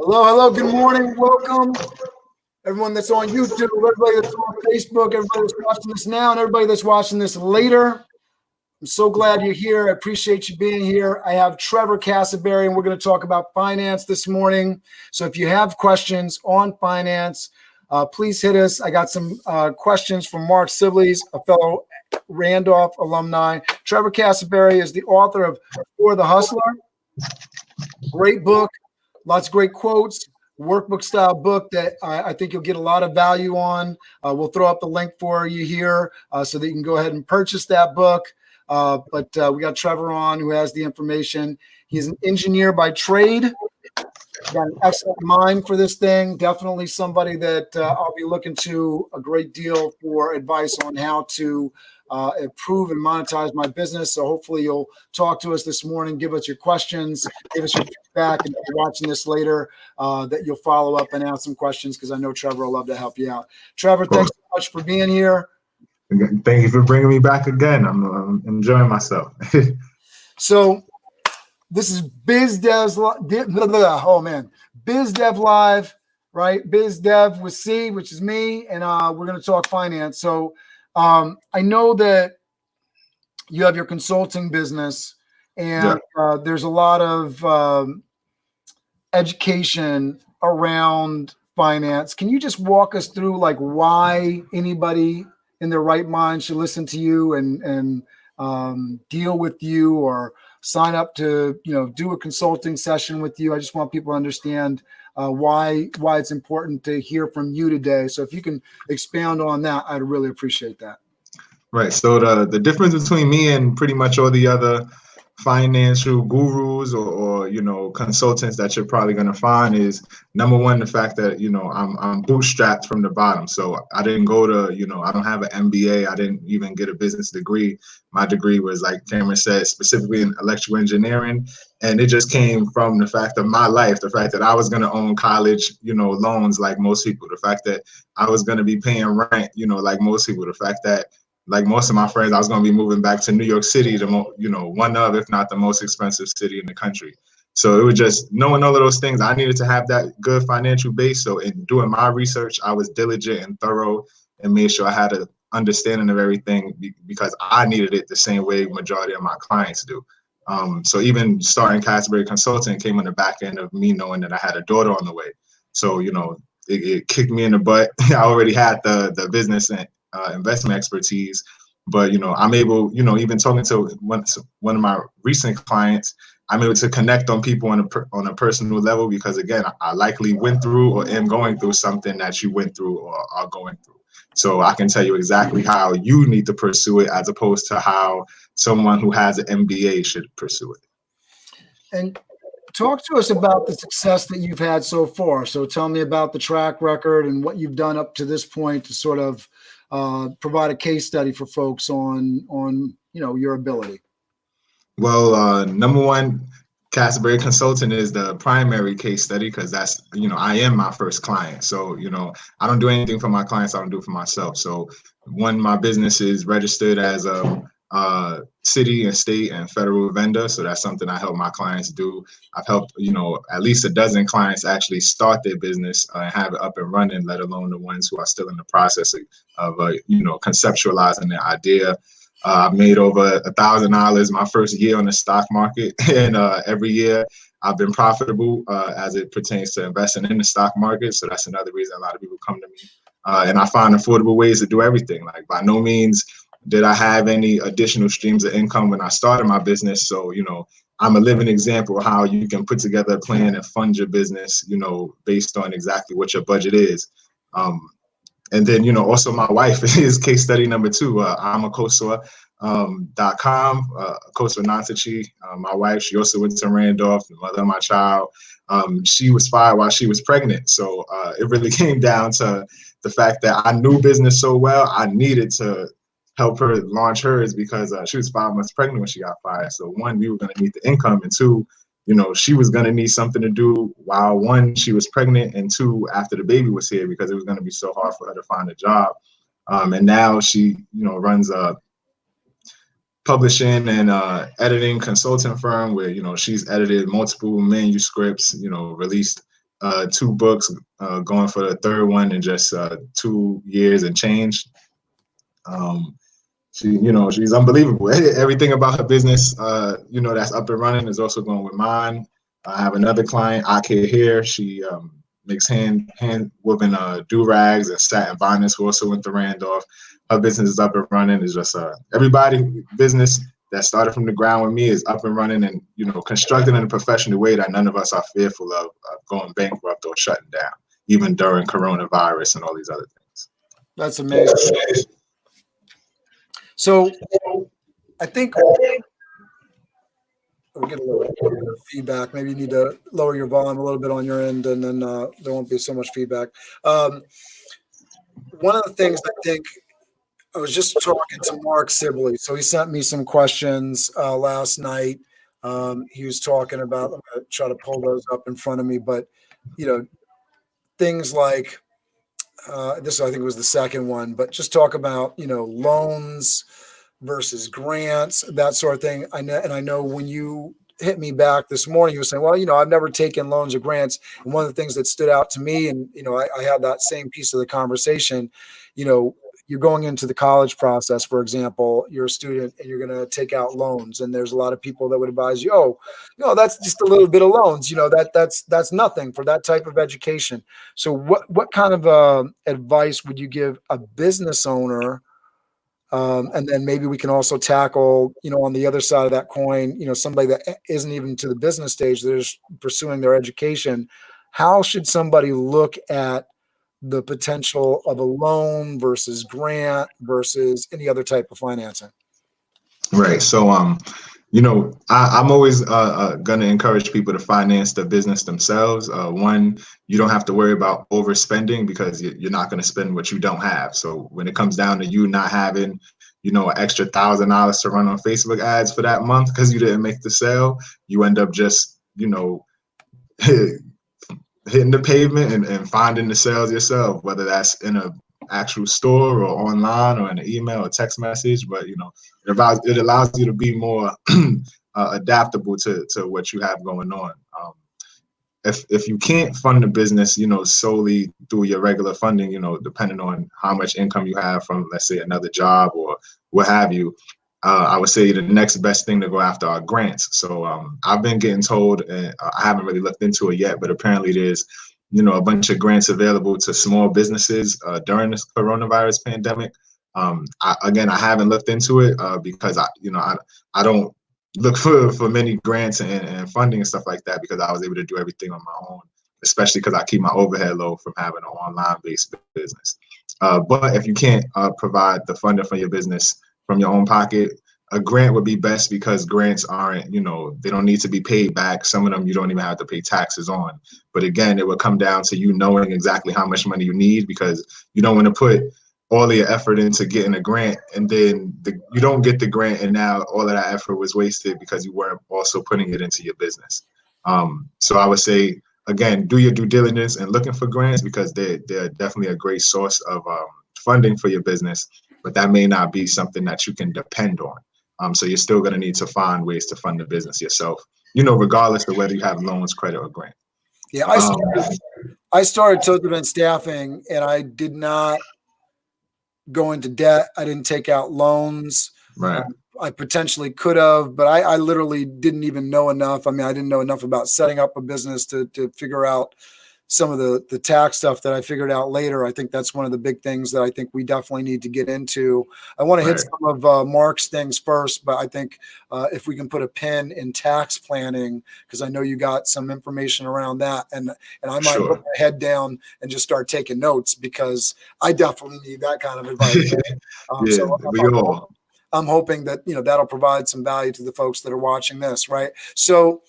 Hello, good morning, welcome. Everyone that's on YouTube, everybody that's on Facebook, everybody that's watching this now, and everybody that's watching this later. I'm so glad you're here. I appreciate you being here. I have Trevor Cassaberry, and we're going to talk about finance this morning. So if you have questions on finance, please hit us. I got some questions from Mark Sibley's, a fellow Randolph alumni. Trevor Cassaberry is the author of For the Hustler. Great book. Lots of great quotes, workbook style book that I think you'll get a lot of value on. We'll throw up the link for you here so that you can go ahead and purchase that book. But we got Trevor on who has the information. He's an engineer by trade. Got an excellent mind for this thing. Definitely somebody that I'll be looking to a great deal for advice on how to improve and monetize my business. So hopefully you'll talk to us this morning, give us your questions, give us your feedback, and if you're watching this later, that you'll follow up and ask some questions because I know Trevor will love to help you out. Trevor, thanks so much for being here. Thank you for bringing me back again. I'm enjoying myself. So this is Biz Dev Live, right? Biz Dev with C, which is me, and we're going to talk finance. So I know that you have your consulting business, and there's a lot of education around finance. Can you just walk us through like why anybody in their right mind should listen to you and deal with you or sign up to, do a consulting session with you? I just want people to understand why it's important to hear from you today. So if you can expound on that, I'd really appreciate that. Right. So the difference between me and pretty much all the other financial gurus or consultants that you're probably going to find is, number one, the fact that I'm bootstrapped from the bottom. So I didn't go to I don't have an MBA. I didn't even get a business degree. My degree was, like Cameron said, specifically in electrical engineering, and it just came from the fact of my life, the fact that I was going to own college loans like most people, the fact that I was going to be paying rent like most people, the fact that, like most of my friends, I was going to be moving back to New York City, one of, if not the most expensive city in the country. So it was just knowing all of those things. I needed to have that good financial base. So in doing my research, I was diligent and thorough and made sure I had an understanding of everything because I needed it the same way majority of my clients do. So even starting Cassaberry Consulting came on the back end of me knowing that I had a daughter on the way. So, it kicked me in the butt. I already had the business and investment expertise, but I'm able, even talking to one of my recent clients, I'm able to connect on people on a personal level because, again, I likely went through or am going through something that you went through or are going through. So I can tell you exactly how you need to pursue it as opposed to how someone who has an MBA should pursue it. And talk to us about the success that you've had so far. So tell me about the track record and what you've done up to this point to sort of provide a case study for folks on your ability. Well, number one, Cassaberry Consulting is the primary case study because that's, I am my first client. So, I don't do anything for my clients. I don't do it for myself. So one, my business is registered as a city and state and federal vendor. So that's something I help my clients do. I've helped, at least a dozen clients actually start their business and have it up and running, let alone the ones who are still in the process of conceptualizing their idea. I made over $1,000 my first year on the stock market, and every year I've been profitable as it pertains to investing in the stock market. So that's another reason a lot of people come to me. And I find affordable ways to do everything. Like, by no means did I have any additional streams of income when I started my business. So, I'm a living example of how you can put together a plan and fund your business, based on exactly what your budget is. And then, also my wife is case study number two. I'm a Kosua.com, Kosua Nantachi. My wife, she also went to Randolph, the mother of my child. She was fired while she was pregnant. So it really came down to the fact that I knew business so well, I needed to help her launch hers because she was 5 months pregnant when she got fired. So one, we were going to need the income, and two, she was going to need something to do while, one, she was pregnant, and two, after the baby was here, because it was going to be so hard for her to find a job. And now she, runs a publishing and editing consulting firm where, she's edited multiple manuscripts, released, 2 books, going for the third one in just 2 years and change. She's unbelievable. Everything about her business, that's up and running is also going with mine. I have another client, Ake here. She makes hand woven do-rags and satin bonnets. We also went to Randolph. Her business is up and running. It's just everybody business that started from the ground with me is up and running and, constructed in a professional way that none of us are fearful of going bankrupt or shutting down, even during coronavirus and all these other things. That's amazing. So I think we'll get a little feedback. Maybe you need to lower your volume a little bit on your end, and then there won't be so much feedback. One of the things I think, I was just talking to Mark Sibley. So he sent me some questions last night. He was talking about, I'm going to try to pull those up in front of me, but, things like, this I think was the second one, but just talk about, loans versus grants, that sort of thing. I know when you hit me back this morning, you were saying, well, I've never taken loans or grants. And one of the things that stood out to me, and, I had that same piece of the conversation, you're going into the college process, for example, you're a student and you're going to take out loans. And there's a lot of people that would advise you, that's just a little bit of loans, that's nothing for that type of education. So what kind of advice would you give a business owner? And then maybe we can also tackle, on the other side of that coin, somebody that isn't even to the business stage, they're just pursuing their education. How should somebody look at the potential of a loan versus grant versus any other type of financing? Right. So, I'm always going to encourage people to finance the business themselves. One, you don't have to worry about overspending because you're not going to spend what you don't have. So when it comes down to you not having, an extra $1,000 to run on Facebook ads for that month because you didn't make the sale, you end up just, hitting the pavement and finding the sales yourself, whether that's in a actual store or online or in an email or text message. But it allows you to be more adaptable to what you have going on. If you can't fund the business, solely through your regular funding, depending on how much income you have from, let's say, another job or what have you, I would say the next best thing to go after are grants. So I've been getting told, and I haven't really looked into it yet, but apparently there's, a bunch of grants available to small businesses during this coronavirus pandemic. I haven't looked into it because I don't look for many grants and funding and stuff like that because I was able to do everything on my own, especially because I keep my overhead low from having an online-based business. But if you can't provide the funding for your business from your own pocket, a grant would be best because grants aren't, they don't need to be paid back. Some of them you don't even have to pay taxes on. But again, it would come down to you knowing exactly how much money you need because you don't want to put all of your effort into getting a grant and then you don't get the grant and now all of that effort was wasted because you weren't also putting it into your business. So I would say, again, do your due diligence and looking for grants because they're definitely a great source of funding for your business, but that may not be something that you can depend on. So you're still going to need to find ways to fund the business yourself, regardless of whether you have loans, credit, or grant. Yeah, I started Total Event Staffing, and I did not go into debt. I didn't take out loans. Right. I potentially could have, but I literally didn't even know enough. I mean, I didn't know enough about setting up a business to figure out some of the tax stuff that I figured out later. I think that's one of the big things that I think we definitely need to get into. I want to hit some of Mark's things first, but I think if we can put a pin in tax planning, because I know you got some information around that, and I might put my head down and just start taking notes because I definitely need that kind of advice. I'm hoping that that'll provide some value to the folks that are watching this, right? So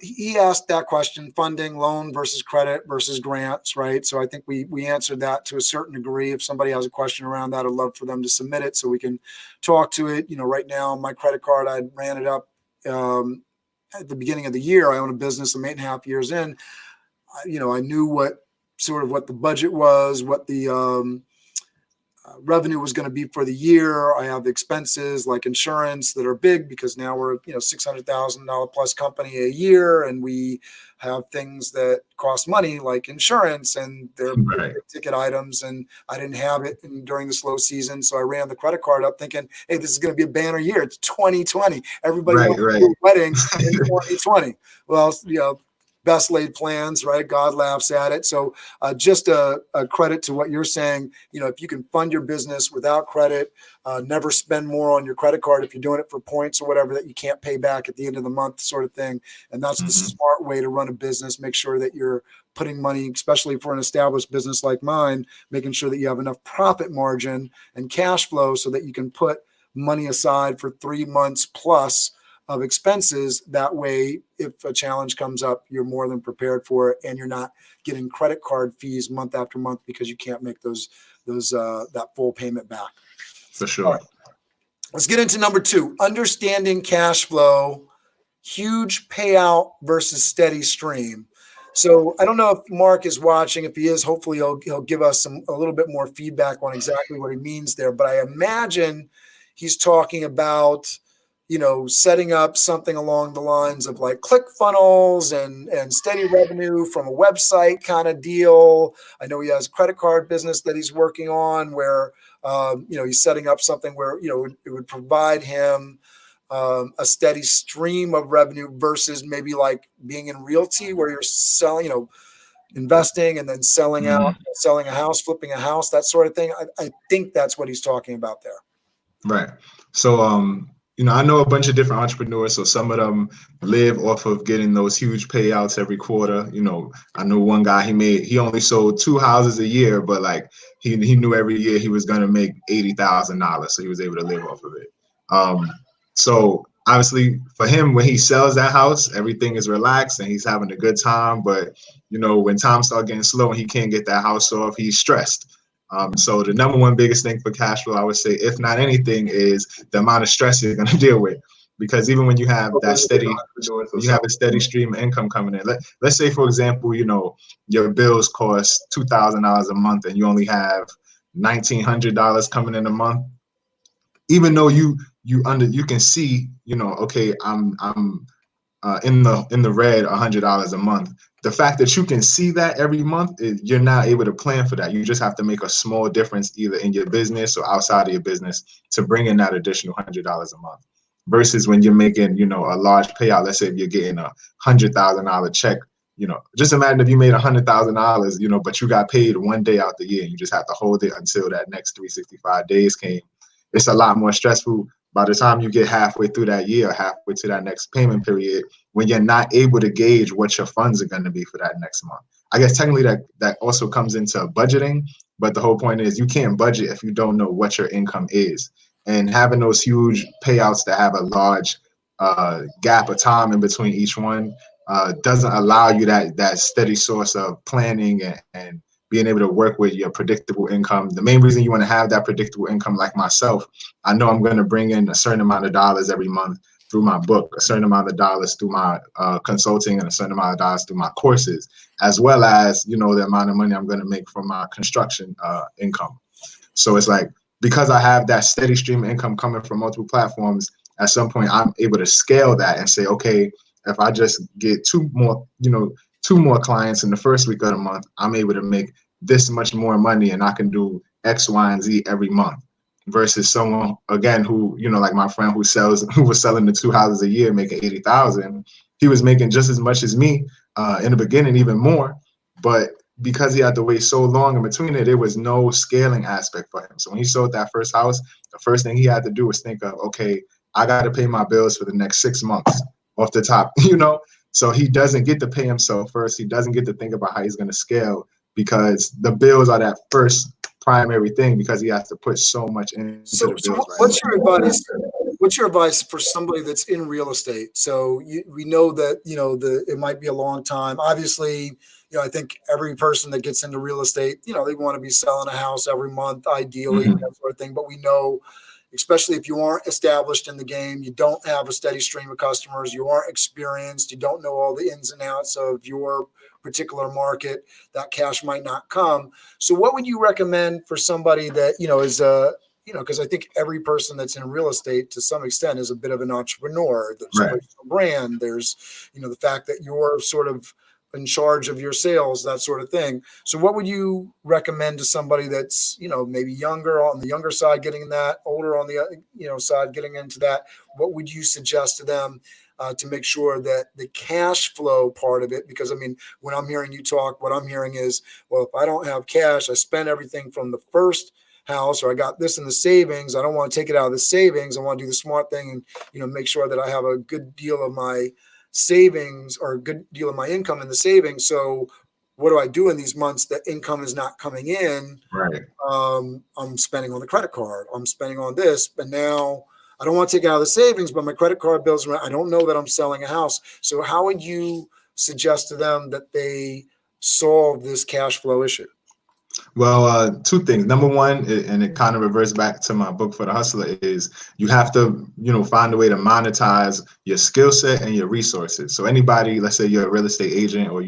he asked that question: funding, loan versus credit versus grants, right? So I think we answered that to a certain degree. If somebody has a question around that, I'd love for them to submit it so we can talk to it. Right now, my credit card, I ran it up at the beginning of the year. I own a business. I'm 8.5 years in. I knew what the budget was, what the revenue was going to be for the year. I have expenses like insurance that are big because now we're, $600,000 plus company a year, and we have things that cost money like insurance, and they're Right. big ticket items, and I didn't have it during the slow season. So I ran the credit card up thinking, hey, this is going to be a banner year. It's 2020. Everybody wants to do a wedding in 2020. Well, best laid plans, right? God laughs at it. So just a credit to what you're saying. If you can fund your business without credit, never spend more on your credit card if you're doing it for points or whatever that you can't pay back at the end of the month, sort of thing. And that's the smart way to run a business. Make sure that you're putting money, especially for an established business like mine, making sure that you have enough profit margin and cash flow so that you can put money aside for 3 months plus of expenses. That way, if a challenge comes up, you're more than prepared for it, and you're not getting credit card fees month after month because you can't make that full payment back. For sure. Right. Let's get into number 2, understanding cash flow, huge payout versus steady stream. So I don't know if Mark is watching. If he is, hopefully he'll give us a little bit more feedback on exactly what he means there. But I imagine he's talking about setting up something along the lines of like ClickFunnels and steady revenue from a website kind of deal. I know he has a credit card business that he's working on where, he's setting up something where, it would provide him a steady stream of revenue versus maybe like being in realty where you're selling, investing and then selling out, selling a house, flipping a house, that sort of thing. I think that's what he's talking about there. Right. So, I know a bunch of different entrepreneurs. So some of them live off of getting those huge payouts every quarter. I know one guy, he only sold 2 houses a year, but like he knew every year he was going to make $80,000. So he was able to live off of it. So obviously for him, when he sells that house, everything is relaxed and he's having a good time. But, when times start getting slow and he can't get that house off, he's stressed. So the number one biggest thing for cash flow, I would say, if not anything, is the amount of stress you're going to deal with. Because even when you have that a steady stream of income coming in, let's say, for example, your bills cost $2,000 a month and you only have $1,900 coming in a month. Even though you can see, okay, I'm in the red $100 a month. The fact that you can see that every month, you're not able to plan for that. You just have to make a small difference either in your business or outside of your business to bring in that additional $100 a month. Versus when you're making, a large payout. Let's say if you're getting a $100,000 check, just imagine if you made $100,000, but you got paid one day out the year. And you just have to hold it until that next 365 days came. It's a lot more stressful by the time you get halfway through that year, halfway to that next payment period, when you're not able to gauge what your funds are going to be for that next month. I guess technically that also comes into budgeting, but the whole point is you can't budget if you don't know what your income is. And having those huge payouts that have a large gap of time in between each one doesn't allow you that steady source of planning and being able to work with your predictable income. The main reason you want to have that predictable income, like myself, I know I'm going to bring in a certain amount of dollars every month through my book, a certain amount of dollars through my consulting, and a certain amount of dollars through my courses, as well as, the amount of money I'm going to make from my construction income. So it's like, because I have that steady stream of income coming from multiple platforms, at some point I'm able to scale that and say, okay, if I just get two more clients in the first week of the month, I'm able to make this much more money and I can do X, Y, and Z every month. Versus someone, again, who, like my friend who was selling the 2 houses a year, making 80,000. He was making just as much as me in the beginning, even more. But because he had to wait so long in between it, there was no scaling aspect for him. So when he sold that first house, the first thing he had to do was think of, okay, I got to pay my bills for the next 6 months off the top, So he doesn't get to pay himself first. He doesn't get to think about how he's going to scale because the bills are that first primary thing because he has to put so much into the bills. What's your advice? What's your advice for somebody that's in real estate? So we know that, it might be a long time. Obviously, I think every person that gets into real estate, they want to be selling a house every month, ideally, that sort of thing. But we know, especially if you aren't established in the game, you don't have a steady stream of customers, you aren't experienced, you don't know all the ins and outs of your particular market, that cash might not come. So what would you recommend for somebody that, is because I think every person that's in real estate to some extent is a bit of an entrepreneur. There's Right. personal brand. There's, the fact that you're sort of in charge of your sales, that sort of thing. So what would you recommend to somebody that's, maybe younger, on the younger side, getting in that, older on the, side, getting into that? What would you suggest to them to make sure that the cash flow part of it, because I mean, when I'm hearing you talk, what I'm hearing is, well, if I don't have cash, I spend everything from the first house, or I got this in the savings. I don't want to take it out of the savings. I want to do the smart thing and, make sure that I have a good deal of my savings or a good deal of my income in the savings. So what do I do in these months that income is not coming in? Right. I'm spending on the credit card. I'm spending on this, but now I don't want to take it out of the savings, but my credit card bills, I don't know that I'm selling a house. So how would you suggest to them that they solve this cash flow issue? Well, two things. Number one, and it kind of reverts back to my book for the hustler, is you have to, find a way to monetize your skill set and your resources. So anybody, let's say you're a real estate agent, or,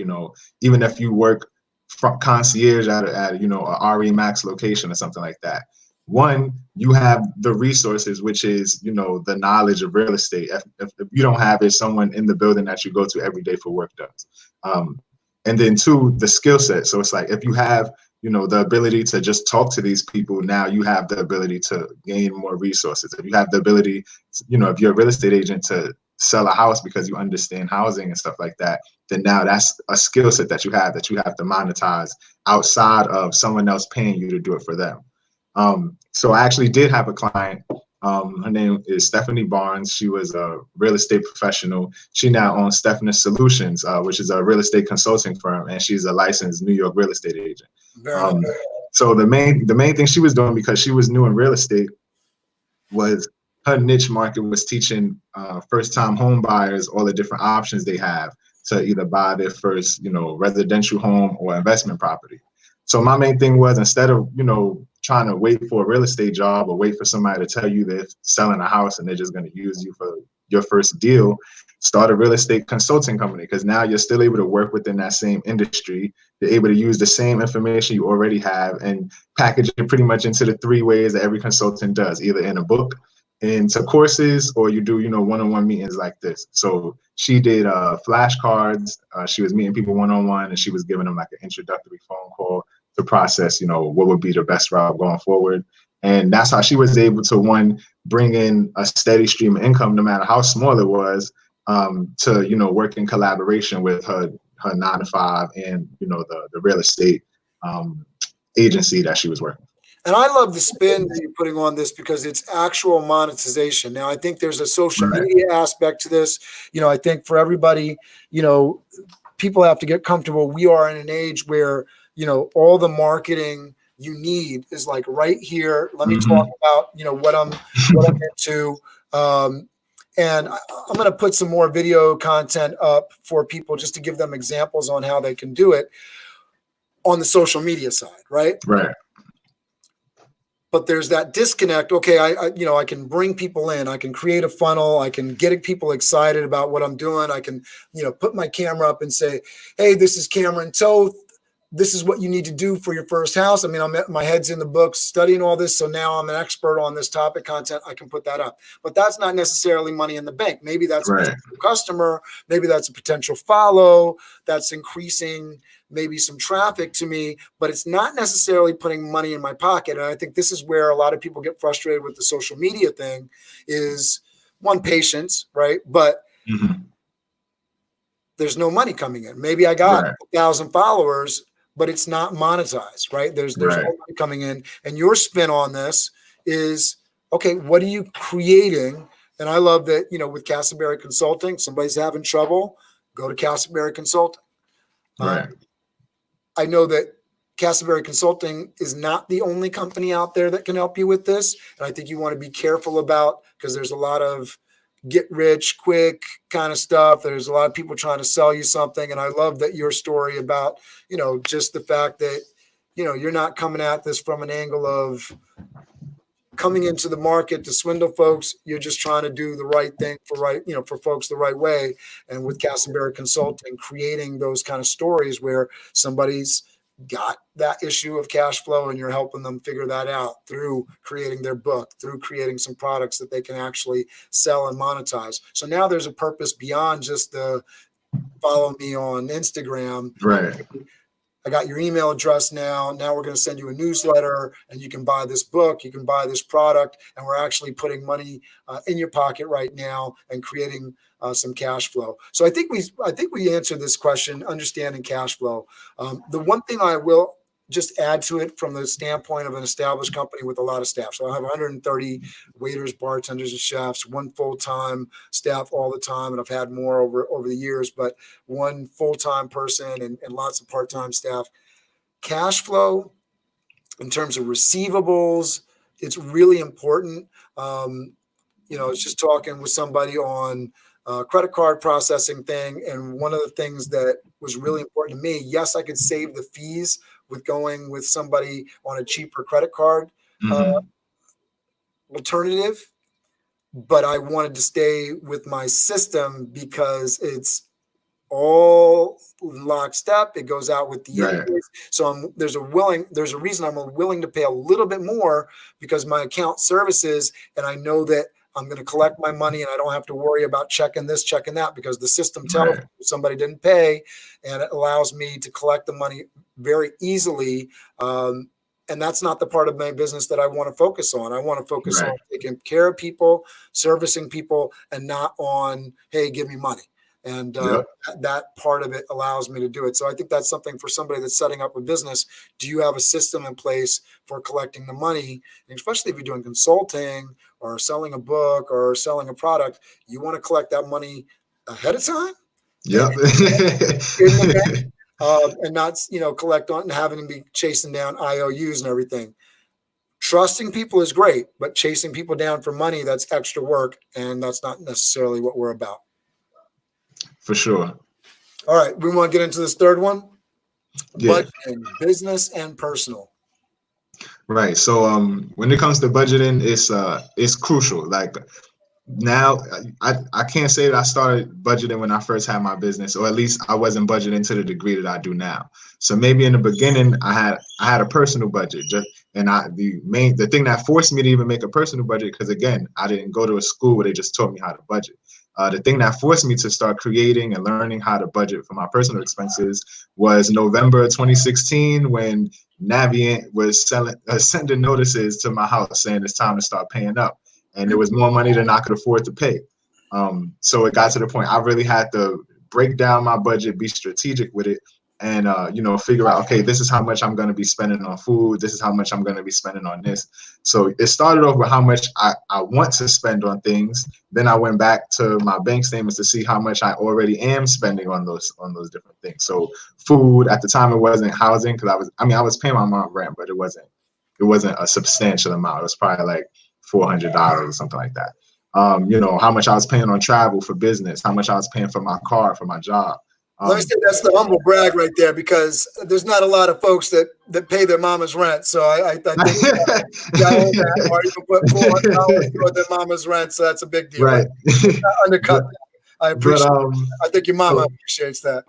even if you work from concierge at a RE Max location or something like that. One, you have the resources, which is, the knowledge of real estate. If you don't have it, someone in the building that you go to every day for work does. And then two, the skill set. So it's like, if you have the ability to just talk to these people, now you have the ability to gain more resources. If you have the ability, if you're a real estate agent, to sell a house because you understand housing and stuff like that, then now that's a skill set that you have to monetize outside of someone else paying you to do it for them. So I actually did have a client. Her name is Stephanie Barnes. She was a real estate professional. She now owns Stephanie Solutions, which is a real estate consulting firm, and she's a licensed New York real estate agent. So the main thing she was doing, because she was new in real estate, was her niche market was teaching first-time home buyers all the different options they have to either buy their first, residential home or investment property. So my main thing was, instead of, trying to wait for a real estate job or wait for somebody to tell you they're selling a house and they're just going to use you for your first deal, start a real estate consulting company, because now you're still able to work within that same industry. You're able to use the same information you already have and package it pretty much into the three ways that every consultant does, either in a book, into courses, or you do, one-on-one meetings like this. So she did flashcards. She was meeting people one-on-one, and she was giving them like an introductory phone call to process, what would be the best route going forward. And that's how she was able to, one, bring in a steady stream of income, no matter how small it was, to, work in collaboration with her 9-to-5 and, the real estate agency that she was working. And I love the spin that you're putting on this, because it's actual monetization. Now, I think there's a social media aspect to this. I think for everybody, people have to get comfortable. We are in an age where, all the marketing you need is like right here. Let me talk about, what I'm into. And I'm going to put some more video content up for people just to give them examples on how they can do it on the social media side, right? Right. But there's that disconnect. Okay, I can bring people in. I can create a funnel. I can get people excited about what I'm doing. I can, put my camera up and say, hey, this is Cameron Toth. This is what you need to do for your first house. I mean, my head's in the books studying all this. So now I'm an expert on this topic content. I can put that up. But that's not necessarily money in the bank. Maybe that's a potential customer. Maybe that's a potential follow. That's increasing maybe some traffic to me, but it's not necessarily putting money in my pocket. And I think this is where a lot of people get frustrated with the social media thing, is one, patience, right? But there's no money coming in. Maybe I got 1,000 followers, but it's not monetized, right? There's no money coming in. And your spin on this is, okay, what are you creating? And I love that, with Cassaberry Consulting, somebody's having trouble, go to Cassaberry Consulting. I know that Cassaberry Consulting is not the only company out there that can help you with this. And I think you want to be careful about, because there's a lot of get rich quick kind of stuff. There's a lot of people trying to sell you something. And I love that your story about, just the fact that, you're not coming at this from an angle of coming into the market to swindle folks. You're just trying to do the right thing for folks the right way. And with Cassaberry Consulting, creating those kind of stories where somebody's got that issue of cash flow and you're helping them figure that out through creating their book, through creating some products that they can actually sell and monetize. So now there's a purpose beyond just the follow me on Instagram. Right. I got your email address now. Now we're going to send you a newsletter and you can buy this book, you can buy this product, and we're actually putting money in your pocket right now and creating some cash flow. So I think we answered this question, understanding cash flow. The one thing I will just add to it from the standpoint of an established company with a lot of staff. So I have 130 waiters, bartenders, and chefs, one full-time staff all the time, and I've had more over the years, but one full-time person and lots of part-time staff. Cash flow in terms of receivables, it's really important. I was just talking with somebody on credit card processing thing, and one of the things that was really important to me, yes, I could save the fees with going with somebody on a cheaper credit card alternative, but I wanted to stay with my system because it's all lockstep. It goes out with the invoice. So there's a reason I'm willing to pay a little bit more, because my account services, and I know that I'm going to collect my money and I don't have to worry about checking this, checking that, because the system tells me somebody didn't pay, and it allows me to collect the money very easily. And that's not the part of my business that I want to focus on. I want to focus on taking care of people, servicing people, and not on, hey, give me money. And that part of it allows me to do it. So I think that's something for somebody that's setting up a business. Do you have a system in place for collecting the money? And especially if you're doing consulting or selling a book or selling a product, you want to collect that money ahead of time. Yep. And not, collect on and having to be chasing down IOUs and everything. Trusting people is great, but chasing people down for money, that's extra work. And that's not necessarily what we're about. For sure. All right. We want to get into this third one. Yeah. Budgeting, business and personal. Right. So when it comes to budgeting, it's crucial. Like, now I can't say that I started budgeting when I first had my business, or at least I wasn't budgeting to the degree that I do now. So maybe in the beginning I had a personal budget, and the thing that forced me to even make a personal budget, because again, I didn't go to a school where they just taught me how to budget. The thing that forced me to start creating and learning how to budget for my personal expenses was November 2016, when Navient was sending notices to my house saying it's time to start paying up. And there was more money than I could afford to pay. So it got to the point I really had to break down my budget, be strategic with it, and figure out, okay, this is how much I'm going to be spending on food. This is how much I'm going to be spending on this. So it started off with how much I want to spend on things. Then I went back to my bank statements to see how much I already am spending on those different things. So food, at the time, it wasn't housing, because I was paying my mom rent, but it wasn't a substantial amount. It was probably like $400 or something like that. How much I was paying on travel for business, how much I was paying for my car, for my job. Let me say that's the humble brag right there, because there's not a lot of folks that pay their mama's rent. So I think that, or you can put $400 toward their mama's rent. So that's a big deal. Right. Undercut that. I appreciate it. I think your mama appreciates that.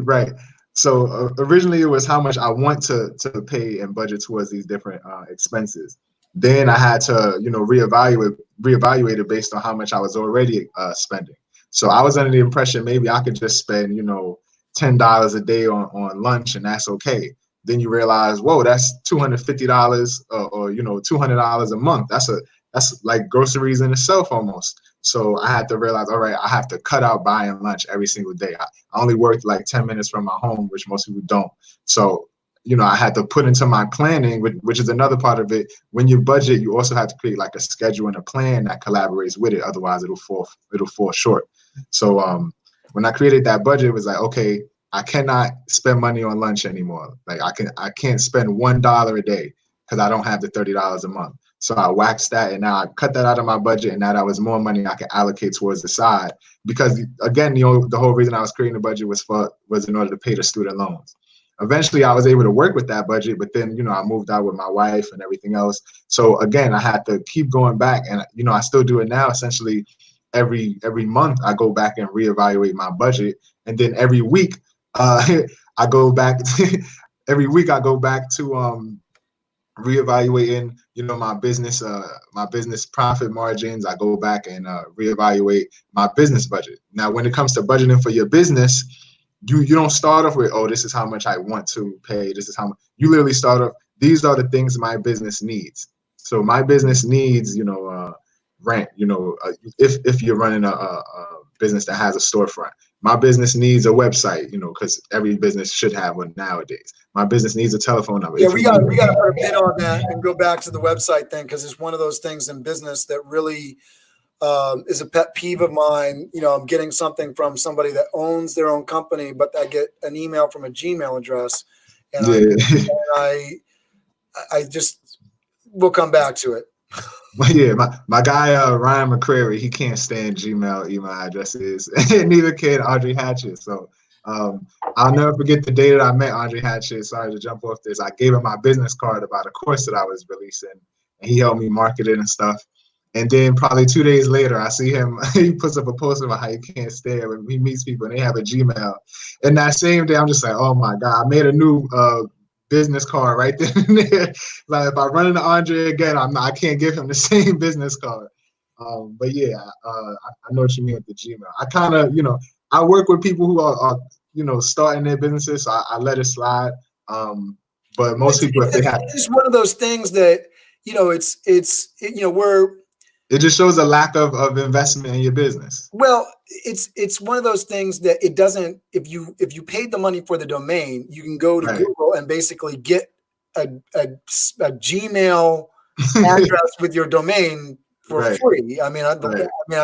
Right. So originally it was how much I want to pay and budget towards these different expenses. Then I had to, reevaluate it based on how much I was already spending. So I was under the impression maybe I could just spend, $10 a day on lunch, and that's okay. Then you realize, whoa, that's $250 or $200 a month. That's like groceries in itself almost. So I had to realize, all right, I have to cut out buying lunch every single day. I only worked like 10 minutes from my home, which most people don't. So I had to put into my planning, which is another part of it. When you budget, you also have to create like a schedule and a plan that collaborates with it. Otherwise, it'll fall short. So when I created that budget, it was like, okay, I cannot spend money on lunch anymore. Like I can't spend $1 a day because I don't have the $30 a month. So I waxed that, and now I cut that out of my budget, and now that was more money I could allocate towards the side. Because again, the whole reason I was creating the budget was in order to pay the student loans. eventually I was able to work with that budget, but then, I moved out with my wife and everything else. So again, I had to keep going back, and, I still do it now. Essentially every month I go back and reevaluate my budget. And then every week, I go back, every week I go back to, reevaluating, my business profit margins. I go back and reevaluate my business budget. Now, when it comes to budgeting for your business, you don't start off with, oh, this is how much I want to pay. This is how much. You literally start off, these are the things my business needs. So my business needs, rent, if you're running a business that has a storefront. My business needs a website, because every business should have one nowadays. My business needs a telephone number. Yeah, we got to put a pin on that and go back to the website thing, because it's one of those things in business that really is a pet peeve of mine. I'm getting something from somebody that owns their own company, but I get an email from a Gmail address, and I just will come back to it. Yeah, my guy Ryan McCrary, he can't stand Gmail email addresses, and neither can Audrey Hatchett. So I'll never forget the day that I met Audrey Hatchett. Sorry to jump off this. I gave him my business card about a course that I was releasing, and he helped me market it and stuff. And then probably 2 days later, I see him, he puts up a post about how he can't stand when he meets people and they have a Gmail. And that same day, I'm just like, oh my God, I made a new business card right then and there. Like, if I run into Andre again, I can't give him the same business card. But yeah, I know what you mean with the Gmail. I kind of, I work with people who are starting their businesses, so I let it slide. But most people, if they have, it's just one of those things that, it just shows a lack of investment in your business. Well, it's one of those things that it doesn't. If you paid the money for the domain, you can go to Google and basically get a Gmail address with your domain for free. I mean,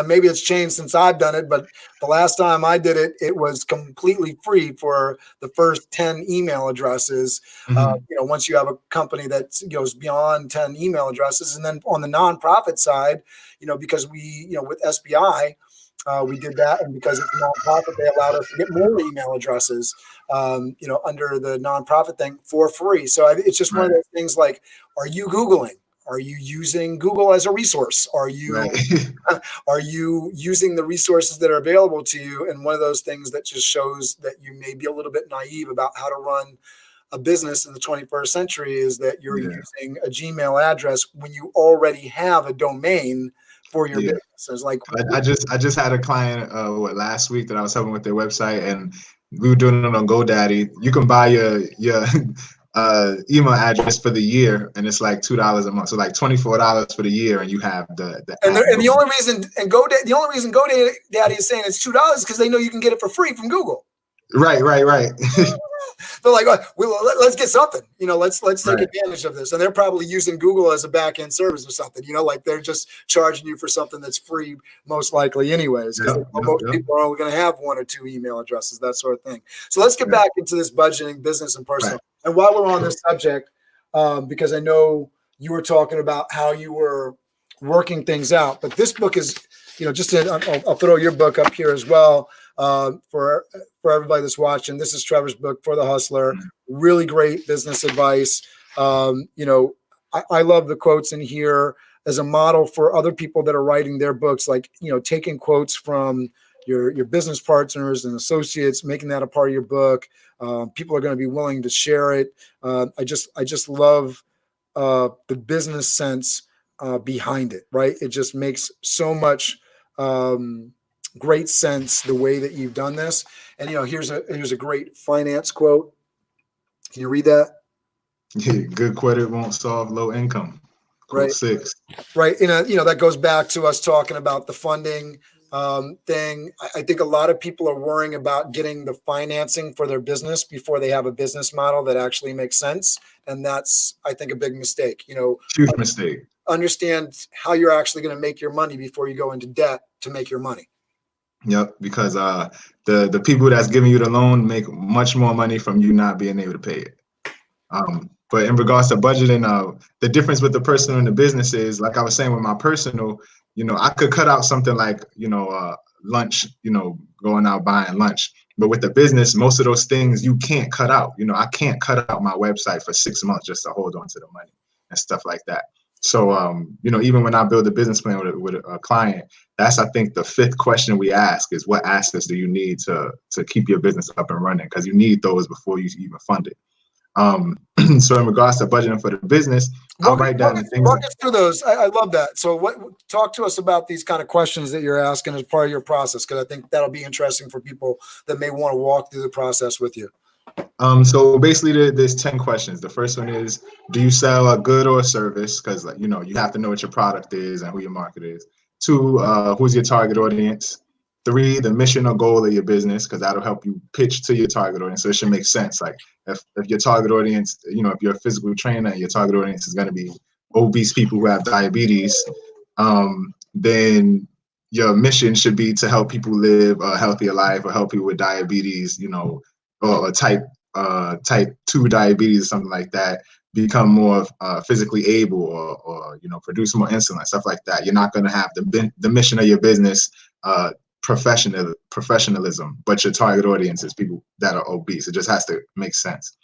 maybe it's changed since I've done it, but the last time I did it, it was completely free for the first 10 email addresses. Mm-hmm. Once you have a company that goes beyond 10 email addresses, and then on the nonprofit side, because we, with SBI, we did that, and because it's a nonprofit, they allowed us to get more email addresses, under the nonprofit thing for free. So it's just one of those things. Like, are you Googling? Are you using Google as a resource? Are you are you using the resources that are available to you? And one of those things that just shows that you may be a little bit naive about how to run a business in the 21st century is that you're using a Gmail address when you already have a domain for your business. So it's like, I just had a client last week that I was helping with their website, and we were doing it on GoDaddy. You can buy your email address for the year, and it's like $2 a month, so like $24 for the year, and you have the and the only reason GoDaddy is saying it's $2 because they know you can get it for free from Google. Right. They're like, well, let's get something, let's take advantage of this. And they're probably using Google as a back end service or something, like they're just charging you for something that's free, most likely anyways, because most people are only going to have 1 or 2 email addresses, that sort of thing. So let's get back into this budgeting, business and personal. And while we're on this subject, because I know you were talking about how you were working things out, but this book is, I'll throw your book up here as well. For everybody that's watching, this is Trevor's book, For the Hustler. Really great business advice. I love the quotes in here as a model for other people that are writing their books, like, taking quotes from your business partners and associates, making that a part of your book. People are going to be willing to share it. I just love the business sense behind it, right? It just makes so much great sense the way that you've done this. And here's a great finance quote. Can you read that? Yeah, good credit won't solve low income. Quote 6. Right. That goes back to us talking about the funding thing. I think a lot of people are worrying about getting the financing for their business before they have a business model that actually makes sense. And that's, I think, a big mistake. Huge mistake. Understand how you're actually going to make your money before you go into debt to make your money. Yep, because the people that's giving you the loan make much more money from you not being able to pay it. But in regards to budgeting, the difference with the personal and the business is, like I was saying with my personal, I could cut out something like, lunch, going out buying lunch. But with the business, most of those things you can't cut out. I can't cut out my website for 6 months just to hold on to the money and stuff like that. So, even when I build a business plan with a client, that's, I think, the fifth question we ask is, what assets do you need to keep your business up and running? Because you need those before you even fund it. So in regards to budgeting for the business, I'll write down the things. Walk us through those. I love that. So talk to us about these kind of questions that you're asking as part of your process, because I think that'll be interesting for people that may want to walk through the process with you. So basically there's 10 questions. The first one is, do you sell a good or a service? Because you have to know what your product is and who your market is. 2, who's your target audience? 3, the mission or goal of your business, because that'll help you pitch to your target audience. So it should make sense. Like if your target audience, if you're a physical trainer and your target audience is going to be obese people who have diabetes, then your mission should be to help people live a healthier life, or help people with diabetes, or type 2 diabetes or something like that, become more physically able, or produce more insulin, stuff like that. You're not going to have the mission of your business professionalism, but your target audience is people that are obese. It just has to make sense.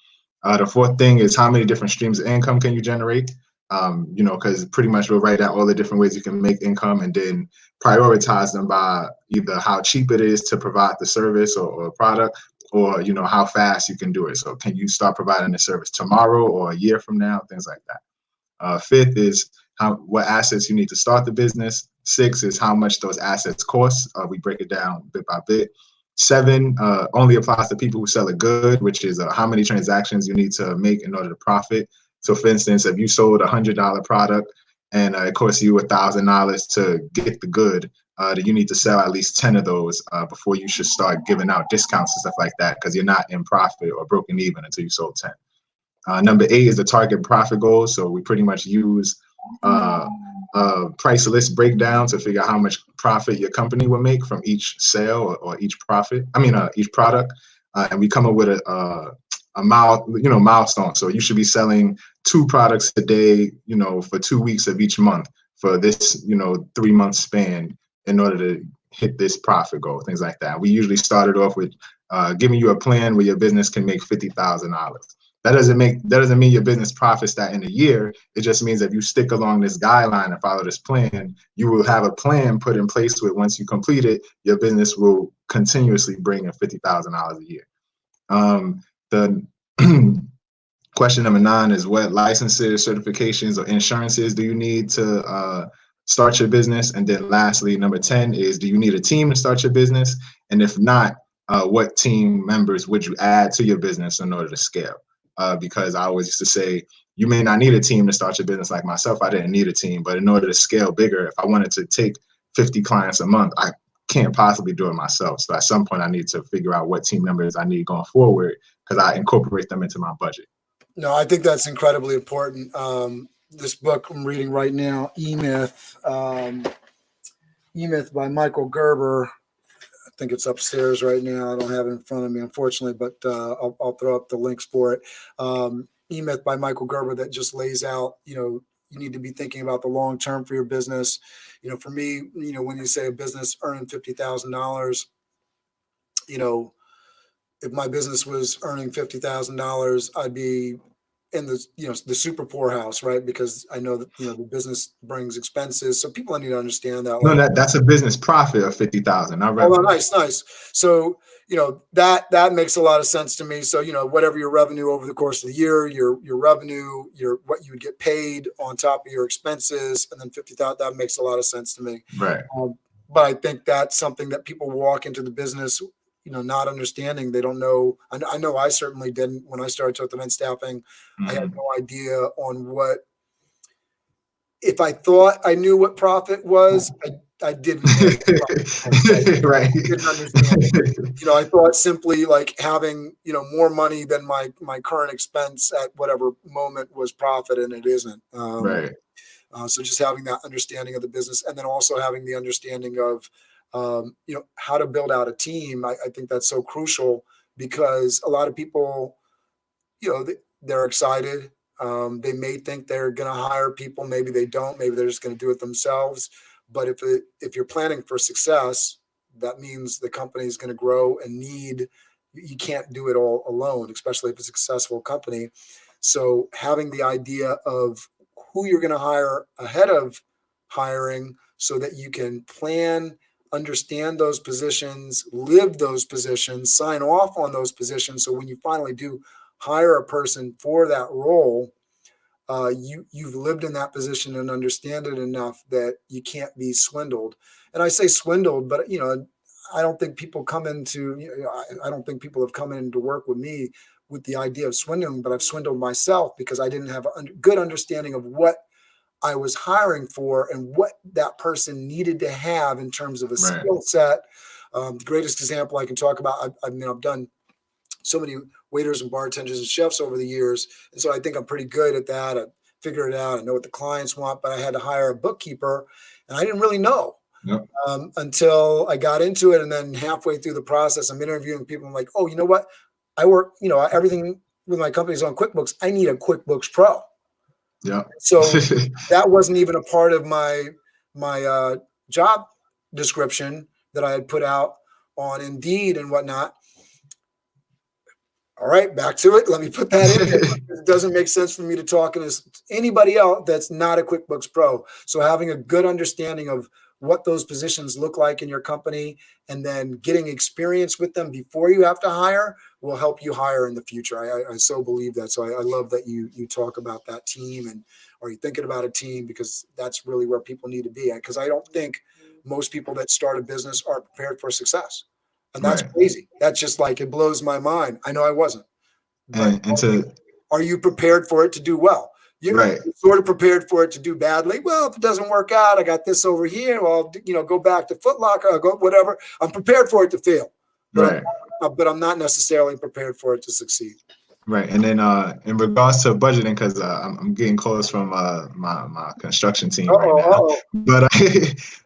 The fourth thing is, how many different streams of income can you generate? Because pretty much we'll write out all the different ways you can make income, and then prioritize them by either how cheap it is to provide the service or product, or how fast you can do it. So can you start providing the service tomorrow or a year from now, things like that. Fifth is what assets you need to start the business. 6 is how much those assets cost. We break it down bit by bit. 7 only applies to people who sell a good, which is how many transactions you need to make in order to profit. So for instance, if you sold $100 product and it costs you $1,000 to get the good, you need to sell at least 10 of those before you should start giving out discounts and stuff like that, because you're not in profit or broken even until you sold 10. Number 8 is the target profit goal. So we pretty much use price list breakdown to figure out how much profit your company will make from each sale or each each product, and we come up with a milestone. So you should be selling 2 products a day, for 2 weeks of each month for this 3-month span in order to hit this profit goal, things like that. We usually started off with giving you a plan where your business can make $50,000. That doesn't mean your business profits that in a year. It just means if you stick along this guideline and follow this plan, you will have a plan put in place where once you complete it, your business will continuously bring in $50,000 a year. The question number 9 is, what licenses, certifications, or insurances do you need to start your business? And then lastly, number 10 is, do you need a team to start your business? And if not, what team members would you add to your business in order to scale? Because I always used to say, you may not need a team to start your business. Like myself, I didn't need a team, but in order to scale bigger, if I wanted to take 50 clients a month, I can't possibly do it myself. So at some point, I need to figure out what team members I need going forward, because I incorporate them into my budget. No, I think that's incredibly important. This book I'm reading right now, E-Myth by Michael Gerber. I think it's upstairs right now. I don't have it in front of me, unfortunately, but I'll throw up the links for it. E-Myth by Michael Gerber, that just lays out, you need to be thinking about the long term for your business. For me, when you say a business earning $50,000, if my business was earning $50,000, I'd be in the super poorhouse, right? Because I know that the business brings expenses, so people need to understand that. No, that's a business profit of $50,000, not revenue. Oh, nice. So that makes a lot of sense to me. So whatever your revenue over the course of the year, your revenue, what you would get paid on top of your expenses, and then $50,000, that makes a lot of sense to me. Right. But I think that's something that people walk into the business, not understanding. They don't know. I know I certainly didn't when I started Total Event Staffing. Mm-hmm. I had no idea on what. If I thought I knew what profit was, I didn't know what profit was. Right. I didn't understand. I thought simply like having more money than my current expense at whatever moment was profit, and it isn't. Right. So just having that understanding of the business, and then also having the understanding of how to build out a team. I think that's so crucial, because a lot of people, they're excited. They may think they're going to hire people. Maybe they don't. Maybe they're just going to do it themselves. But if you're planning for success, that means the company is going to grow and you can't do it all alone, especially if it's a successful company. So having the idea of who you're going to hire ahead of hiring so that you can plan, understand those positions, live those positions, sign off on those positions. So when you finally do hire a person for that role, you've lived in that position and understand it enough that you can't be swindled. And I say swindled, but I don't think people I don't think people have come in to work with me with the idea of swindling, but I've swindled myself because I didn't have a good understanding of what I was hiring for and what that person needed to have in terms of a skill set. The greatest example I can talk about, I've done so many waiters and bartenders and chefs over the years. And so I think I'm pretty good at that. I figure it out. I know what the clients want, but I had to hire a bookkeeper and I didn't really know until I got into it. And then halfway through the process, I'm interviewing people. I'm like, oh, you know what? I work, everything with my company's on QuickBooks. I need a QuickBooks Pro. Yeah. So that wasn't even a part of my job description that I had put out on Indeed and whatnot. All right, back to it. Let me put that in there. It doesn't make sense for me to talk to anybody else that's not a QuickBooks Pro. So having a good understanding of what those positions look like in your company and then getting experience with them before you have to hire will help you hire in the future. I so believe that. So I love that you talk about that team and are you thinking about a team, because that's really where people need to be. Because I don't think most people that start a business are prepared for success. And that's crazy. That's just like, it blows my mind. I know I wasn't. But are you prepared for it to do well? You're sort of prepared for it to do badly. Well, if it doesn't work out, I got this over here. Well, go back to Foot Locker, or go whatever. I'm prepared for it to fail. But I'm not necessarily prepared for it to succeed. Right. And then in regards to budgeting, because I'm getting calls from my construction team right now.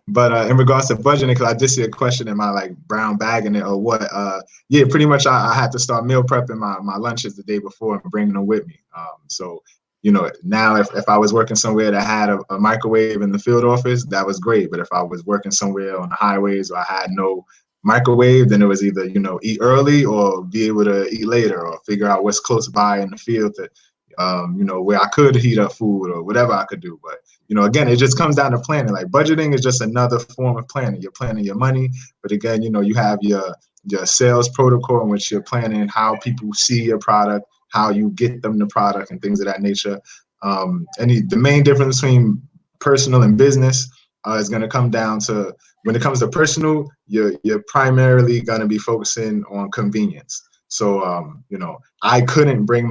But in regards to budgeting, because I did see a question in my brown bag in it or what. Yeah, pretty much I had to start meal prepping my lunches the day before and bringing them with me. So now if I was working somewhere that had a microwave in the field office, that was great. But if I was working somewhere on the highways or I had no microwave, then it was either eat early or be able to eat later, or figure out what's close by in the field to where I could heat up food or whatever I could do. But again, it just comes down to planning. Like budgeting is just another form of planning. You're planning your money, but again, you have your sales protocol in which you're planning how people see your product, how you get them the product, and things of that nature. And the main difference between personal and business is going to come down to, when it comes to personal, you're primarily going to be focusing on convenience. So, I couldn't bring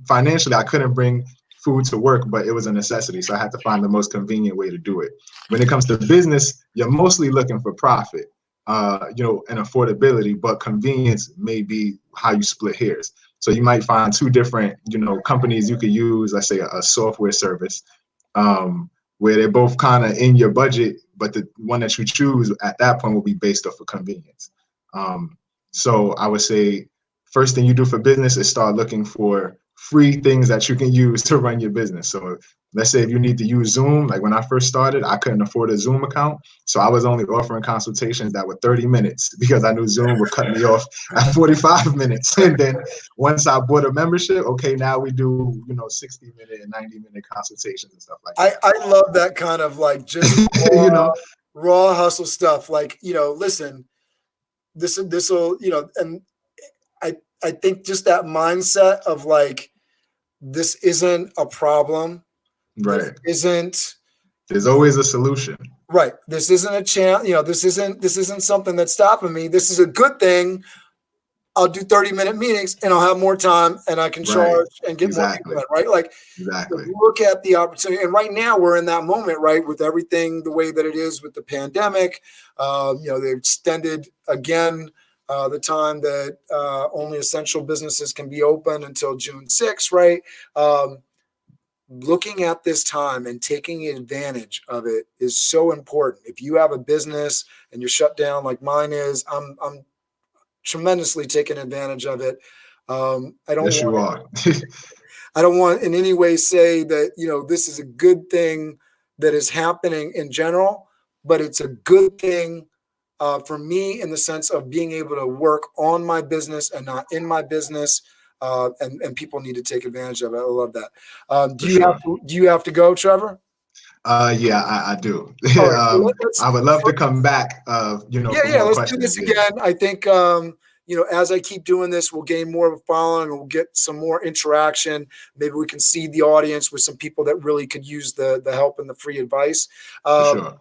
financially, I couldn't bring food to work, but it was a necessity. So I had to find the most convenient way to do it. When it comes to business, you're mostly looking for profit, and affordability, but convenience may be how you split hairs. So you might find two different, companies you could use, let's say a software service, where they're both kind of in your budget, but the one that you choose at that point will be based off of convenience. So I would say first thing you do for business is start looking for free things that you can use to run your business. So let's say if you need to use Zoom, like when I first started, I couldn't afford a Zoom account. So I was only offering consultations that were 30 minutes because I knew Zoom would cut me off at 45 minutes. And then once I bought a membership, okay, now we do, 60-minute and 90-minute consultations and stuff like that. I love that kind of just raw hustle stuff. Listen, this will, and I think just that mindset of this isn't a problem. Right. There's always a solution. Right. This isn't a challenge. This isn't something that's stopping me. This is a good thing. I'll do 30-minute meetings and I'll have more time and I can charge and get more people in, right? Exactly. Look at the opportunity. And right now we're in that moment, right? With everything the way that it is with the pandemic, they extended again the time that only essential businesses can be open until June 6th, right? Looking at this time and taking advantage of it is so important. If you have a business and you're shut down like mine is, I'm tremendously taking advantage of it. I don't want in any way say that, this is a good thing that is happening in general, but it's a good thing for me in the sense of being able to work on my business and not in my business. And people need to take advantage of it. I love that. Do you have to go, Trevor? Yeah, I do. All right, so I would love to come back, for yeah, more let's do questions. this Yeah, again. I think, as I keep doing this, we'll gain more of a following and we'll get some more interaction. Maybe we can seed the audience with some people that really could use the help and the free advice. for Um,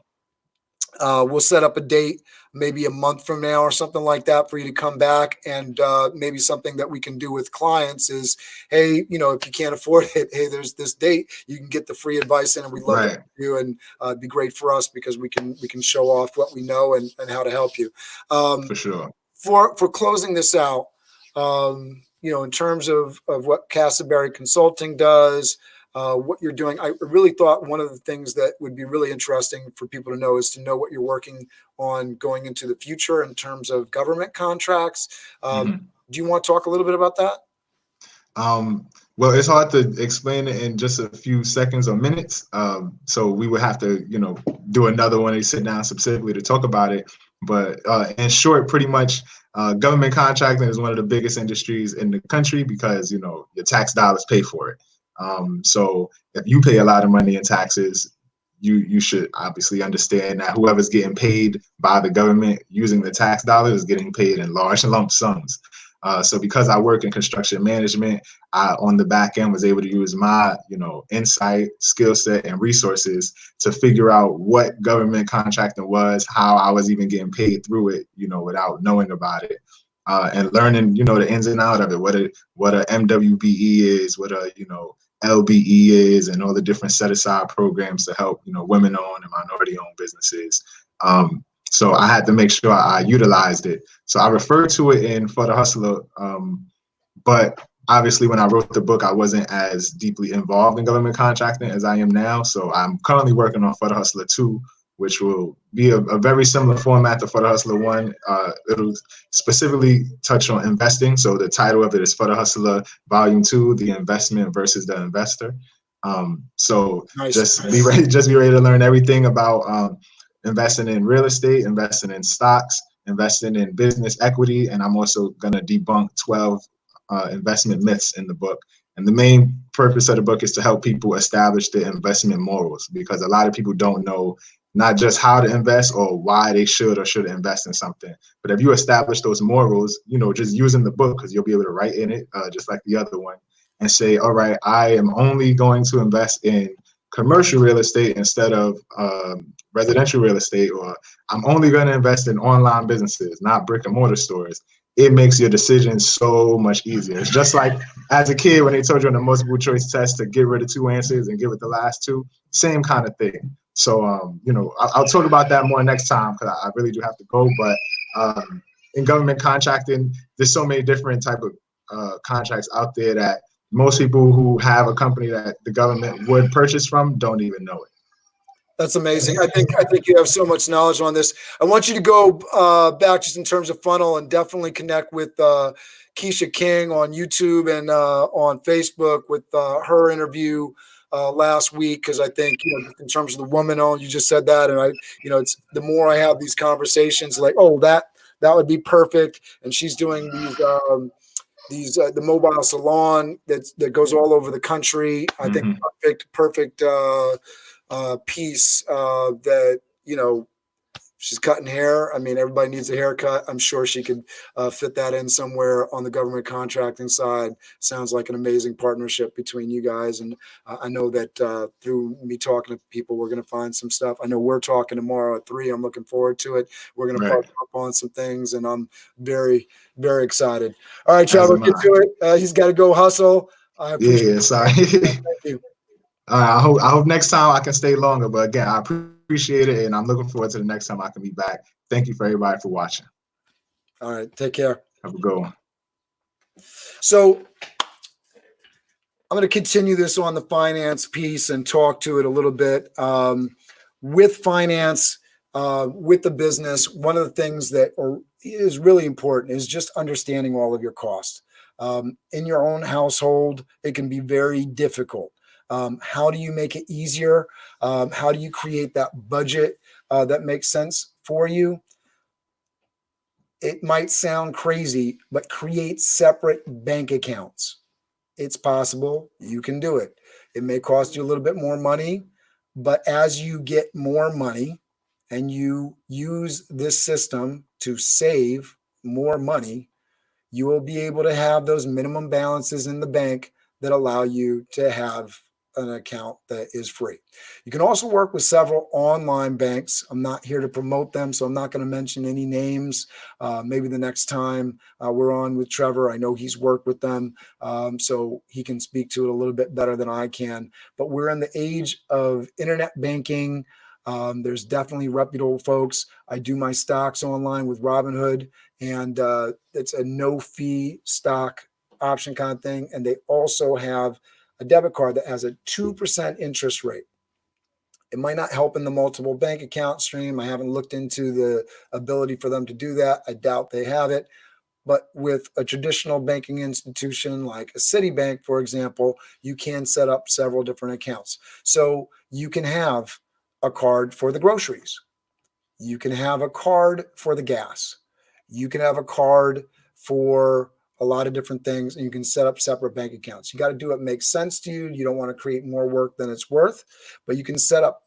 sure. we'll set up a date, maybe a month from now or something like that, for you to come back. And maybe something that we can do with clients is, hey, if you can't afford it, hey, there's this date you can get the free advice in, and we'd love to Right. help you. And it'd be great for us because we can show off what we know and how to help you. For sure. For closing this out, in terms of what Cassaberry Consulting does, what you're doing, I really thought one of the things that would be really interesting for people to know is to know what you're working on going into the future in terms of government contracts. Mhm. Do you want to talk a little bit about that? Well, it's hard to explain it in just a few seconds or minutes. So we would have to, do another one and sit down specifically to talk about it. But in short, pretty much, government contracting is one of the biggest industries in the country because, your tax dollars pay for it. So if you pay a lot of money in taxes, you should obviously understand that whoever's getting paid by the government using the tax dollars is getting paid in large lump sums. So because I work in construction management, I on the back end was able to use my, insight, skill set, and resources to figure out what government contracting was, how I was even getting paid through it, without knowing about it, and learning, the ins and out of it, what a MWBE is, what a LBE is, and all the different set aside programs to help women-owned and minority-owned businesses. So I had to make sure I utilized it. So I referred to it in For the Hustler, but obviously when I wrote the book, I wasn't as deeply involved in government contracting as I am now. So I'm currently working on For the Hustler 2, which will be a very similar format to For the Hustler 1. It'll specifically touch on investing. So the title of it is For the Hustler Volume 2, The Investment versus the Investor. So Nice. just be ready to learn everything about investing in real estate, investing in stocks, investing in business equity, and I'm also going to debunk 12 investment myths in the book. And the main purpose of the book is to help people establish their investment morals, because a lot of people don't know not just how to invest or why they should or shouldn't invest in something. But if you establish those morals, just using the book, because you'll be able to write in it, just like the other one, and say, all right, I am only going to invest in commercial real estate instead of residential real estate, or I'm only going to invest in online businesses, not brick and mortar stores. It makes your decision so much easier. It's just like as a kid when they told you on the multiple choice test to get rid of 2 answers and give it the last 2, same kind of thing. So, I'll talk about that more next time because I really do have to go. But in government contracting, there's so many different type of contracts out there that most people who have a company that the government would purchase from don't even know it. That's amazing. I think you have so much knowledge on this. I want you to go back just in terms of funnel and definitely connect with Keisha King on YouTube and on Facebook with her interview last week, because I think in terms of the woman owned, you just said that, and it's the more I have these conversations, like, oh, that would be perfect, and she's doing these the mobile salon that goes all over the country. I think perfect piece that she's cutting hair. I mean, everybody needs a haircut. I'm sure she could fit that in somewhere on the government contracting side. Sounds like an amazing partnership between you guys. And I know that through me talking to people, we're going to find some stuff. I know we're talking tomorrow at 3. I'm looking forward to it. We're going to partner up on some things, and I'm very, very excited. All right, Trevor, get to it. He's got to go hustle. I appreciate it. Sorry. Thank you. I hope next time I can stay longer. But again, I appreciate it, and I'm looking forward to the next time I can be back. Thank you for everybody for watching. All right, take care. Have a good one. So I'm going to continue this on the finance piece and talk to it a little bit. With finance, with the business, one of the things that is really important is just understanding all of your costs. In your own household, it can be very difficult. How do you make it easier? How do you create that budget that makes sense for you? It might sound crazy, but create separate bank accounts. It's possible. You can do it. It may cost you a little bit more money, but as you get more money and you use this system to save more money, you will be able to have those minimum balances in the bank that allow you to have an account that is free. You can also work with several online banks. I'm not here to promote them, so I'm not going to mention any names. Maybe the next time we're on with Trevor, I know he's worked with them, so he can speak to it a little bit better than I can. But we're in the age of internet banking. There's definitely reputable folks. I do my stocks online with Robinhood, and it's a no-fee stock option kind of thing. And they also have a debit card that has a 2% interest rate. It might not help in the multiple bank account stream. I haven't looked into the ability for them to do that. I doubt they have it. But with a traditional banking institution like a Citibank, for example, you can set up several different accounts. So you can have a card for the groceries. You can have a card for the gas. You can have a card for a lot of different things, and you can set up separate bank accounts. You got to do what makes sense to you. You don't want to create more work than it's worth, but you can set up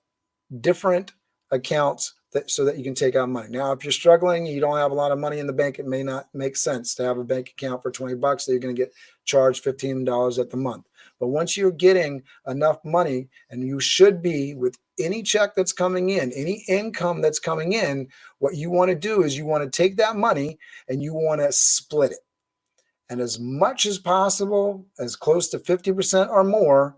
different accounts so that you can take out money. Now, if you're struggling, you don't have a lot of money in the bank, it may not make sense to have a bank account for $20 that you're going to get charged $15 at the month. But once you're getting enough money, and you should be with any check that's coming in, any income that's coming in, what you want to do is you want to take that money and you want to split it. And as much as possible, as close to 50% or more,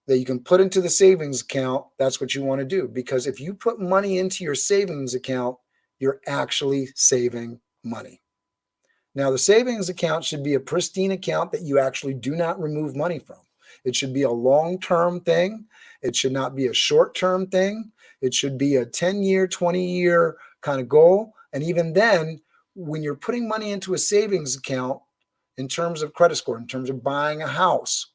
that you can put into the savings account, that's what you want to do. Because if you put money into your savings account, you're actually saving money. Now, the savings account should be a pristine account that you actually do not remove money from. It should be a long-term thing. It should not be a short-term thing. It should be a 10-year, 20-year kind of goal. And even then, when you're putting money into a savings account, in terms of credit score, in terms of buying a house,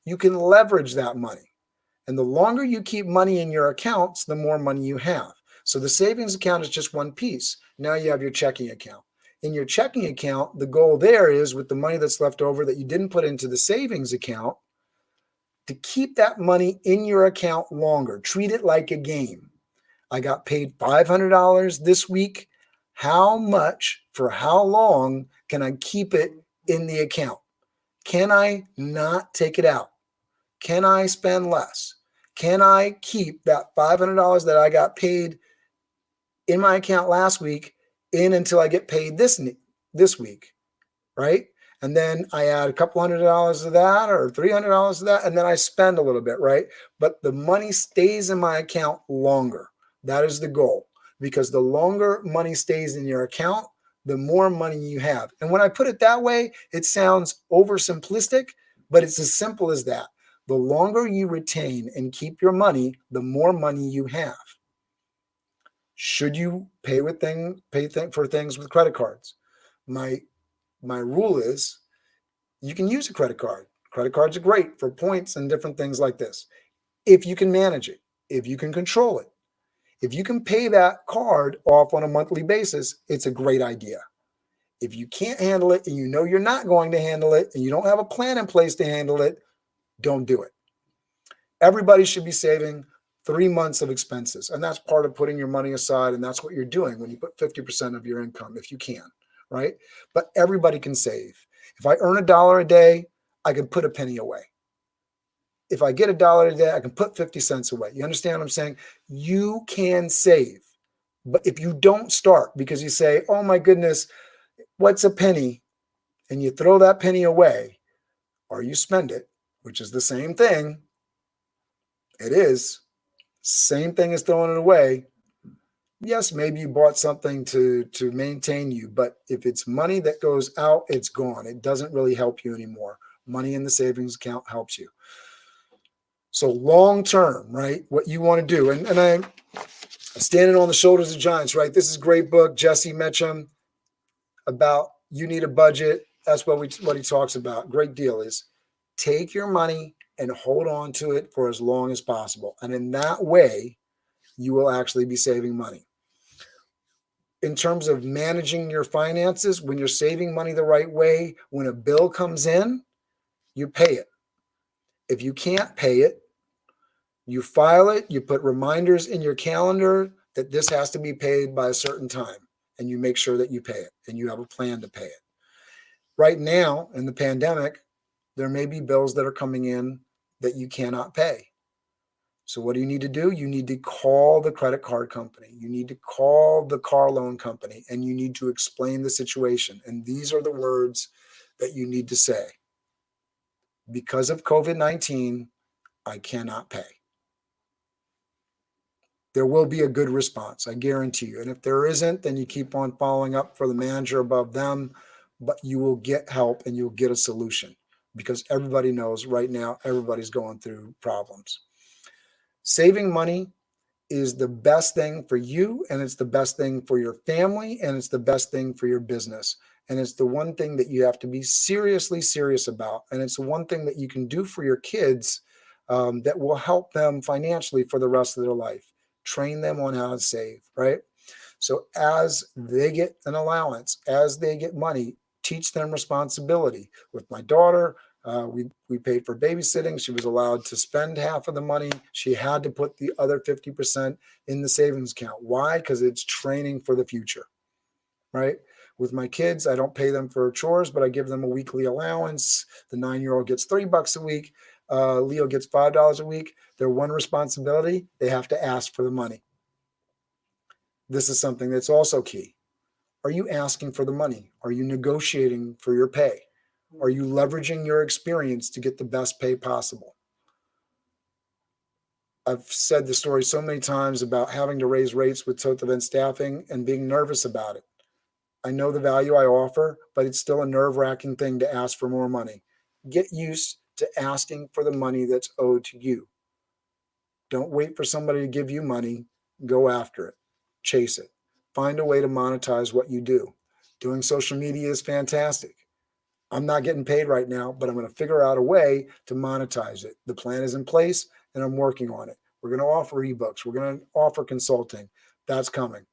you can leverage that money. And the longer you keep money in your accounts, the more money you have. So the savings account is just one piece. Now you have your checking account. In your checking account, the goal there is, with the money that's left over that you didn't put into the savings account, to keep that money in your account longer. Treat it like a game. I got paid $500 this week. How much for how long can I keep it in the account? Can I not take it out? Can I spend less? Can I keep that $500 that I got paid in my account last week in until I get paid this week, right? And then I add a couple $100 to that, or $300 to that, and then I spend a little bit, right? But the money stays in my account longer. That is the goal, because the longer money stays in your account, the more money you have. And when I put it that way, it sounds oversimplistic, but it's as simple as that. The longer you retain and keep your money, the more money you have. Should you pay for things with credit cards? My rule is you can use a credit card. Credit cards are great for points and different things like this. If you can manage it, if you can control it, if you can pay that card off on a monthly basis, it's a great idea. If you can't handle it and you know you're not going to handle it and you don't have a plan in place to handle it, don't do it. Everybody should be saving 3 months of expenses. And that's part of putting your money aside. And that's what you're doing when you put 50% of your income, if you can, right? But everybody can save. If I earn $1 a day, I can put a penny away. If I get $1 a day, I can put 50 cents away. You understand what I'm saying? You can save. But if you don't start because you say, oh my goodness, what's a penny? And you throw that penny away, or you spend it, which is the same thing. It is. Same thing as throwing it away. Yes, maybe you bought something to maintain you, but if it's money that goes out, it's gone. It doesn't really help you anymore. Money in the savings account helps you. So long term, right? What you want to do, and I'm standing on the shoulders of giants, right? This is a great book, Jesse Mitchum, about you need a budget. That's what he talks about. Great deal is take your money and hold on to it for as long as possible. And in that way, you will actually be saving money. in terms of managing your finances, when you're saving money the right way, when a bill comes in, you pay it. If you can't pay it, you file it, you put reminders in your calendar that this has to be paid by a certain time, and you make sure that you pay it and you have a plan to pay it. Right now, in the pandemic, there may be bills that are coming in that you cannot pay. So what do you need to do? You need to call the credit card company. You need to call the car loan company, and you need to explain the situation. And these are the words that you need to say. Because of COVID-19, I cannot pay. There will be a good response, I guarantee you. And if there isn't, then you keep on following up for the manager above them, but you will get help and you'll get a solution, because everybody knows right now, everybody's going through problems. Saving money is the best thing for you, and it's the best thing for your family, and it's the best thing for your business. And it's the one thing that you have to be seriously serious about. And it's the one thing that you can do for your kids that will help them financially for the rest of their life. Train them on how to save, right? So as they get an allowance, as they get money, teach them responsibility. With my daughter, we paid for babysitting. She was allowed to spend half of the money. She had to put the other 50% in the savings account. Why? Because it's training for the future, right? With my kids, I don't pay them for chores, but I give them a weekly allowance. The 9-year-old gets $30 a week. Leo gets $5 a week. Their one responsibility, they have to ask for the money. This is something that's also key. Are you asking for the money? Are you negotiating for your pay? Are you leveraging your experience to get the best pay possible? I've said the story so many times about having to raise rates with total event staffing and being nervous about it. I know the value I offer, but it's still a nerve-wracking thing to ask for more money. Get used to asking for the money that's owed to you. Don't wait for somebody to give you money. Go after it. Chase it. Find a way to monetize what you do. Doing social media is fantastic. I'm not getting paid right now, but I'm going to figure out a way to monetize it. The plan is in place and I'm working on it. We're going to offer ebooks. We're going to offer consulting. That's coming.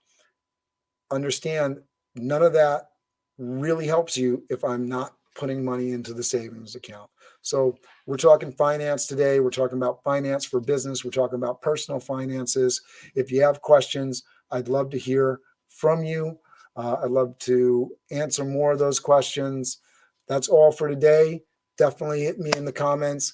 Understand, none of that really helps you if I'm not putting money into the savings account. So we're talking finance today. We're talking about finance for business. We're talking about personal finances. If you have questions, I'd love to hear from you. I'd love to answer more of those questions. That's all for today. Definitely hit me in the comments.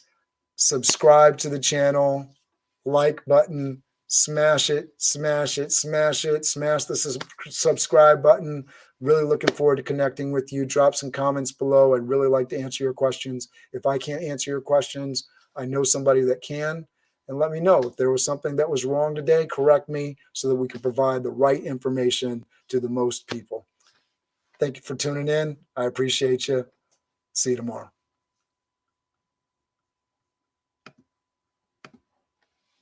Subscribe to the channel. Like button. Smash it, smash it, smash it, smash the subscribe button. Really looking forward to connecting with you. Drop some comments below. I'd really like to answer your questions. If I can't answer your questions, I know somebody that can. And let me know if there was something that was wrong today. Correct me so that we can provide the right information to the most people. Thank you for tuning in. I appreciate you. See you tomorrow.